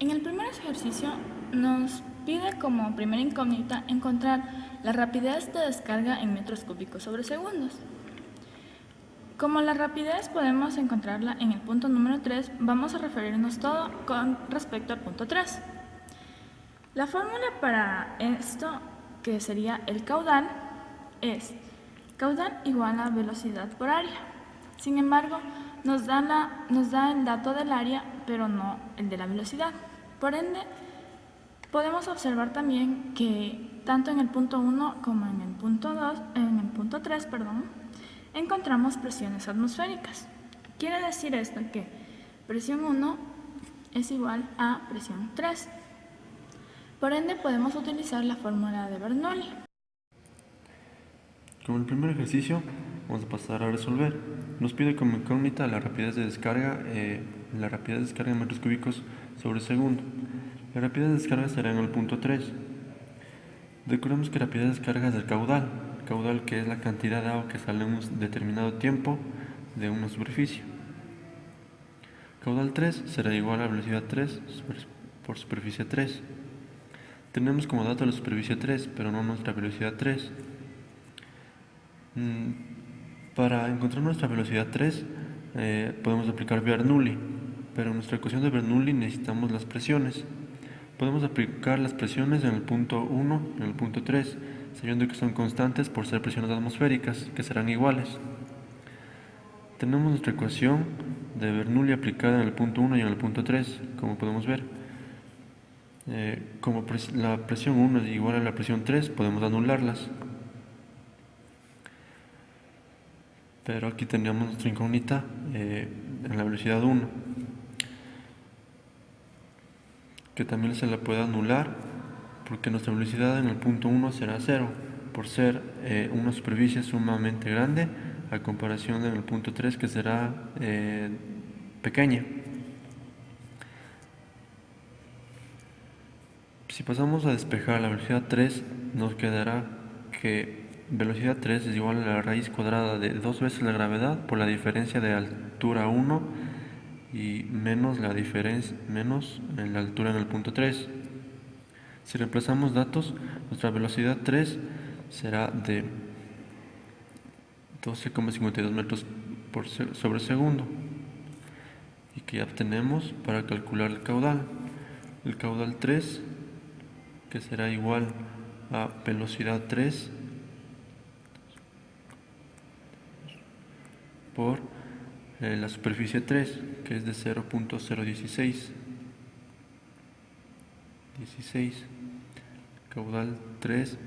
En el primer ejercicio nos pide como primera incógnita encontrar la rapidez de descarga en metros cúbicos sobre segundos. Como la rapidez podemos encontrarla en el punto número 3, vamos a referirnos todo con respecto al punto 3. La fórmula para esto, que sería el caudal, es caudal igual a velocidad por área. Sin embargo, nos da el dato del área, pero no el de la velocidad. Por ende, podemos observar también que tanto en el punto 1 como en el punto 3, encontramos presiones atmosféricas. Quiere decir esto que presión 1 es igual a presión 3. Por ende, podemos utilizar la fórmula de Bernoulli. Como el primer ejercicio, vamos a pasar a resolver. Nos pide como incógnita la rapidez de descarga, en metros cúbicos sobre segundo. La rapidez de descarga será en el punto 3. Recordemos que la rapidez de descarga es el caudal que es la cantidad de agua que sale en un determinado tiempo de una superficie. Caudal 3 será igual a velocidad 3 por superficie 3. Tenemos como dato la superficie 3, pero no nuestra velocidad 3. Para encontrar nuestra velocidad 3 podemos aplicar Bernoulli, pero en nuestra ecuación de Bernoulli necesitamos las presiones. Podemos aplicar las presiones en el punto 1 y en el punto 3, sabiendo que son constantes por ser presiones atmosféricas, que serán iguales. Tenemos nuestra ecuación de Bernoulli aplicada en el punto 1 y en el punto 3, como podemos ver. Como la presión 1 es igual a la presión 3, podemos anularlas. Pero aquí tendríamos nuestra incógnita en la velocidad 1, que también se la puede anular porque nuestra velocidad en el punto 1 será 0, por ser una superficie sumamente grande a comparación en el punto 3 que será pequeña. Si pasamos a despejar la velocidad 3, nos quedará que velocidad 3 es igual a la raíz cuadrada de 2 veces la gravedad por la diferencia de altura 1 y menos la altura en el punto 3. Si reemplazamos datos, nuestra velocidad 3 será de 12,52 metros sobre segundo, y que ya obtenemos para calcular el caudal. El caudal 3, que será igual a velocidad 3 por la superficie 3, que es de 0.016. Caudal 3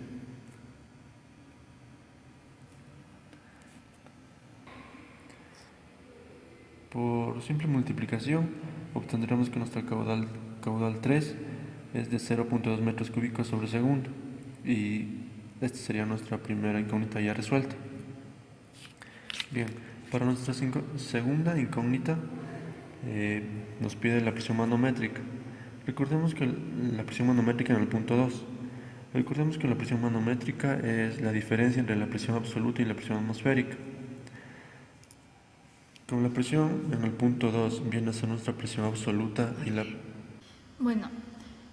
por simple multiplicación obtendremos que nuestro caudal 3 es de 0.2 metros cúbicos sobre segundo, y esta sería nuestra primera incógnita ya resuelta. Bien, para nuestra segunda incógnita nos pide la presión manométrica. Recordemos que la presión manométrica en el punto 2. Recordemos que la presión manométrica es la diferencia entre la presión absoluta y la presión atmosférica. Con la presión en el punto 2 viene a ser nuestra presión absoluta y la... Bueno,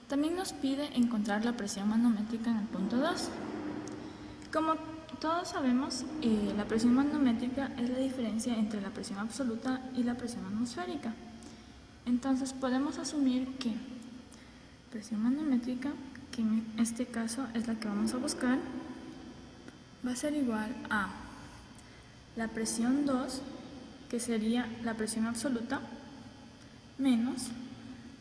también nos pide encontrar la presión manométrica en el punto 2. Como todos sabemos, la presión manométrica es la diferencia entre la presión absoluta y la presión atmosférica. Entonces podemos asumir que presión manométrica, que en este caso es la que vamos a buscar, va a ser igual a la presión 2, que sería la presión absoluta, menos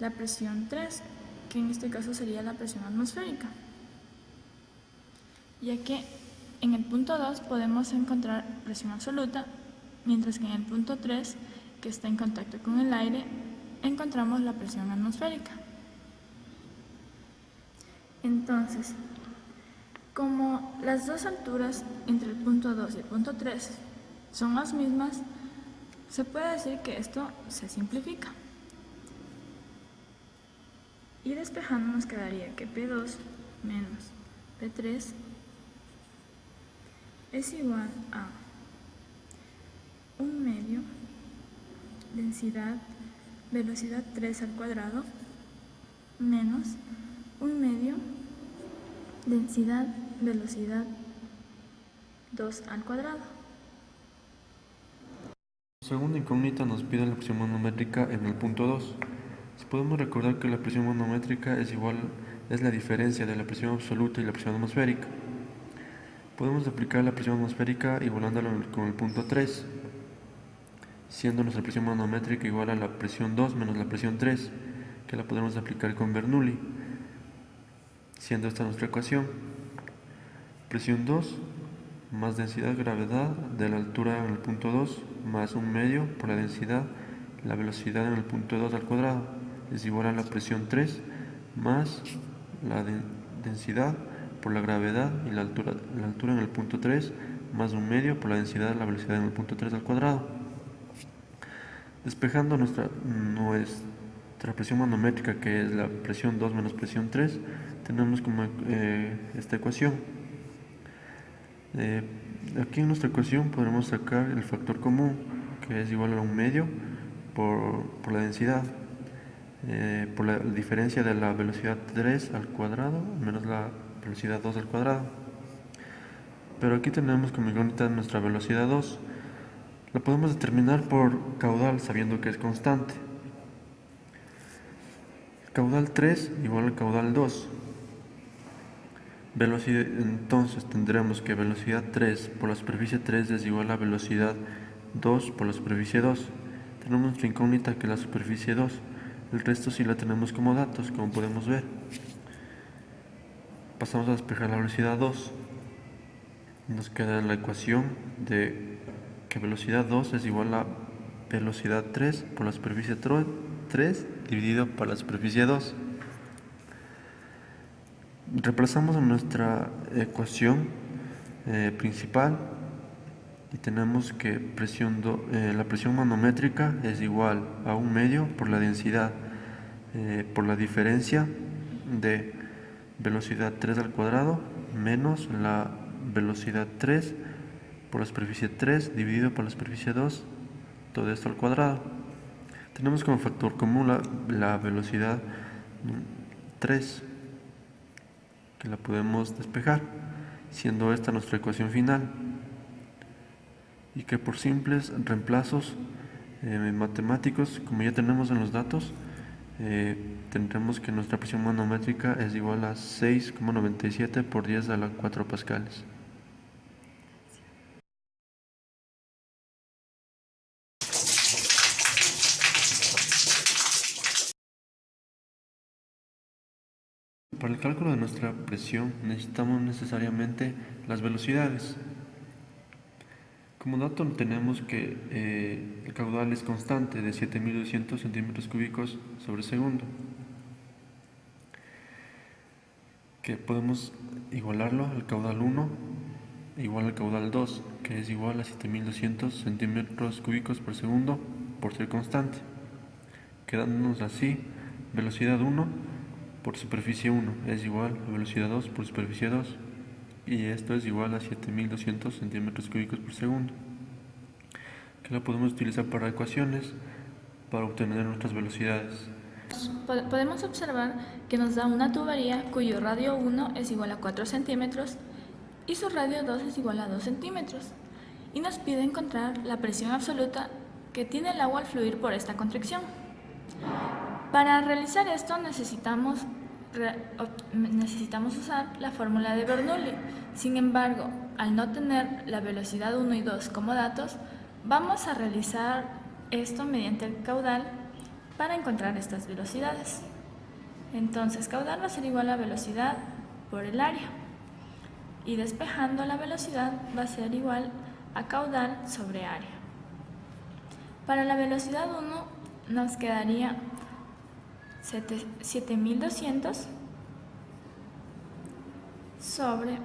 la presión 3, que en este caso sería la presión atmosférica. Ya que en el punto 2 podemos encontrar presión absoluta, mientras que en el punto 3, que está en contacto con el aire, encontramos la presión atmosférica. Entonces, como las dos alturas entre el punto 2 y el punto 3 son las mismas, se puede decir que esto se simplifica. Y despejando nos quedaría que P2 menos P3 es igual a 1 medio densidad velocidad 3 al cuadrado menos 1/2 densidad velocidad 2 al cuadrado. La segunda incógnita nos pide la presión manométrica en el punto 2. Si podemos recordar que la presión manométrica es la diferencia de la presión absoluta y la presión atmosférica. Podemos aplicar la presión atmosférica igualándola con el punto 3, siendo nuestra presión manométrica igual a la presión 2 menos la presión 3, que la podemos aplicar con Bernoulli, siendo esta nuestra ecuación. Presión 2 más densidad gravedad de la altura en el punto 2 más 1/2 por la densidad, la velocidad en el punto 2 al cuadrado es igual a la presión 3 más la densidad por la gravedad y la altura en el punto 3 más 1/2 por la densidad, la velocidad en el punto 3 al cuadrado. Despejando nuestra presión manométrica, que es la presión 2 menos presión 3, tenemos como esta ecuación. Aquí en nuestra ecuación podremos sacar el factor común, que es igual a 1/2 por la densidad, por la diferencia de la velocidad 3 al cuadrado menos la velocidad 2 al cuadrado. Pero aquí tenemos como incógnita nuestra velocidad 2. La podemos determinar por caudal, sabiendo que es constante. Caudal 3 igual al caudal 2. Entonces tendremos que velocidad 3 por la superficie 3 es igual a velocidad 2 por la superficie 2. Tenemos nuestra incógnita, que es la superficie 2. El resto sí la tenemos como datos, como podemos ver. Pasamos a despejar la velocidad 2. Nos queda la ecuación de que velocidad 2 es igual a velocidad 3 por la superficie 3 dividido por la superficie 2. Reemplazamos en nuestra ecuación principal y tenemos que la presión manométrica es igual a 1/2 por la densidad por la diferencia de velocidad 3 al cuadrado menos la velocidad 3 por la superficie 3 dividido por la superficie 2, todo esto al cuadrado. Tenemos como factor común la velocidad 3, que la podemos despejar, siendo esta nuestra ecuación final, y que por simples reemplazos matemáticos, como ya tenemos en los datos, tendremos que nuestra presión manométrica es igual a 6,97 por 10 a la 4 pascales. Para el cálculo de nuestra presión necesitamos necesariamente las velocidades. Como dato tenemos que el caudal es constante de 7200 centímetros cúbicos sobre segundo, que podemos igualarlo al caudal 1 igual al caudal 2, que es igual a 7200 centímetros cúbicos por segundo por ser constante, quedándonos así velocidad 1 por superficie 1 es igual a velocidad 2 por superficie 2, y esto es igual a 7200 centímetros cúbicos por segundo, que la podemos utilizar para ecuaciones para obtener nuestras velocidades. Podemos observar que nos da una tubería cuyo radio 1 es igual a 4 centímetros y su radio 2 es igual a 2 centímetros, y nos pide encontrar la presión absoluta que tiene el agua al fluir por esta constricción. Para realizar esto necesitamos usar la fórmula de Bernoulli. Sin embargo, al no tener la velocidad 1 y 2 como datos, vamos a realizar esto mediante el caudal para encontrar estas velocidades. Entonces, caudal va a ser igual a velocidad por el área, y despejando la velocidad va a ser igual a caudal sobre área. Para la velocidad 1 nos quedaría 7200 sobre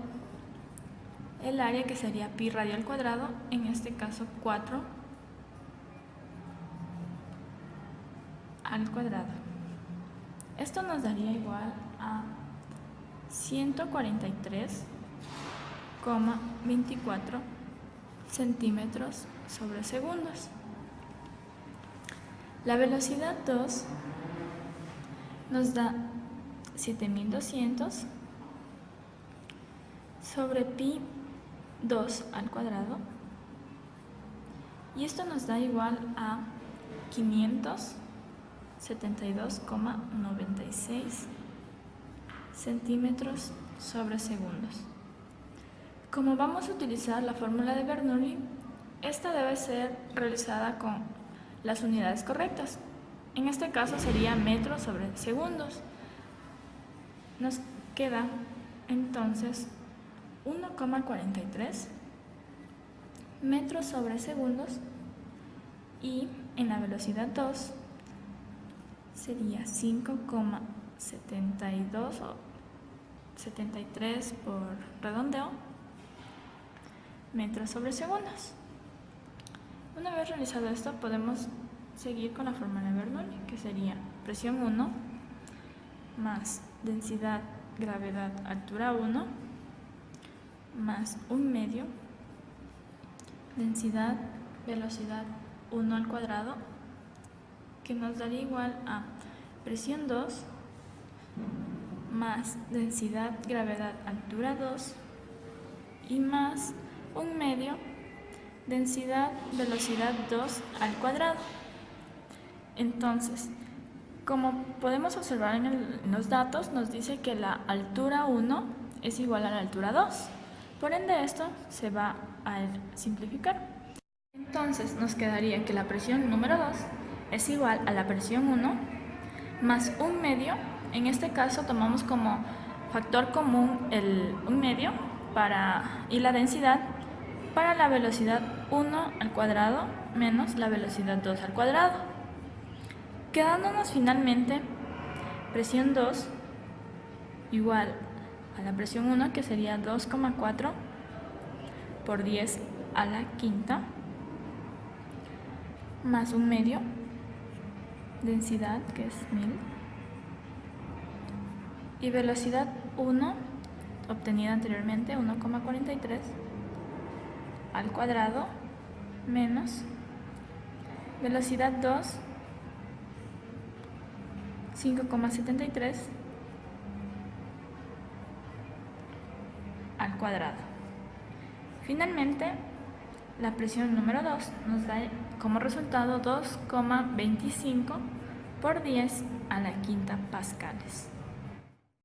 el área, que sería pi radio al cuadrado, en este caso 4 al cuadrado. Esto nos daría igual a 143,24 centímetros sobre segundos. La velocidad 2 nos da 7200 sobre pi 2 al cuadrado, y esto nos da igual a 572,96 centímetros sobre segundos. Como vamos a utilizar la fórmula de Bernoulli, esta debe ser realizada con las unidades correctas. En este caso sería metros sobre segundos. Nos queda entonces 1,43 metros sobre segundos, y en la velocidad 2 sería 5,72 o 73 por redondeo metros sobre segundos. Una vez realizado esto, podemos seguir con la fórmula de Bernoulli, que sería presión 1 más densidad, gravedad, altura 1 más 1 medio, densidad, velocidad 1 al cuadrado, que nos daría igual a presión 2 más densidad, gravedad, altura 2 y más 1 medio, densidad, velocidad 2 al cuadrado. Entonces, como podemos observar en los datos, nos dice que la altura 1 es igual a la altura 2. Por ende, esto se va a simplificar. Entonces, nos quedaría que la presión número 2 es igual a la presión 1 más 1 medio. En este caso, tomamos como factor común el 1 medio y la densidad para la velocidad 1 al cuadrado menos la velocidad 2 al cuadrado, quedándonos finalmente presión 2 igual a la presión 1, que sería 2,4 por 10 a la quinta, más 1 medio, densidad, que es 1000, y velocidad 1, obtenida anteriormente, 1,43 al cuadrado, menos velocidad 2, 5,73 al cuadrado. Finalmente, la presión número 2 nos da como resultado 2,25 por 10 a la quinta pascales.